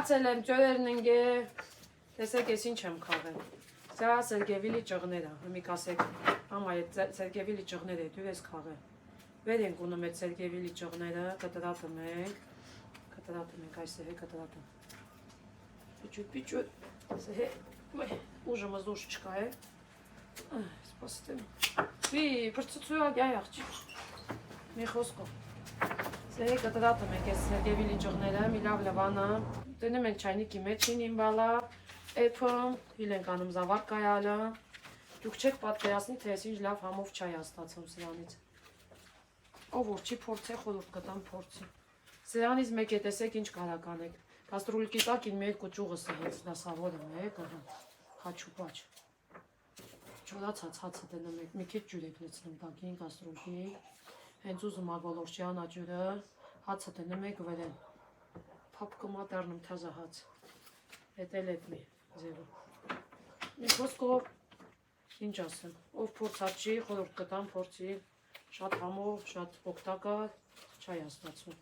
Ցել եմ ջորերն ընկե։ Տեսեք, ես ինչ եմ քաղել։ Սա Սերգեյվիլի ճղները, մի կասեք, մամա, այդ Սերգեյվիլի ճղները դու ես քաղել։ Վեր ենք ունում այդ Սերգեյվիլի ճղները, կտրատում ենք այսերը կտրատում։ Պիչուտ, ուժը ուժ չկա է։ Սպասեմ։ Վի, պրծծույա գայ աղջիկ։ Մի խոսքով։ Սերը կտրատում ենք այս Սերգեյվիլի ճղները, մի լավ լվանը։ Դնում ենք չայնիկի մեջին իմբալա, էփում, հիլ ենք անում զավարկայալը։ Դուք չեք պատկերացնի, թե ես ինչ լավ համով չայ աստացում սրանից։ Ով որ չի փորձե, խորհուրդ կտամ փորձի։ Սրանից մեկ է տեսեք ինչ կարող անեք։ Կաստրուլկի տակ ին մի երկու ճյուղս է հենց դասավորում է, խաչուպաչ։ Ջուրացած հացը դնում եք, մի քիչ ջուր եք լցնում տակին կաստրուլկի։ Հենց ուզում ագոլորշյան աջուրը, հացը դնում եք վրան։ Փափկումա դառնում թազա հաց։ Էտել էդ մի ձևը։ Մի խոսքով ինչ ասեմ, ով փորձած չի, խորհուրդ կտամ փորձի, շատ համով, շատ օգտակար, չայ աստացում։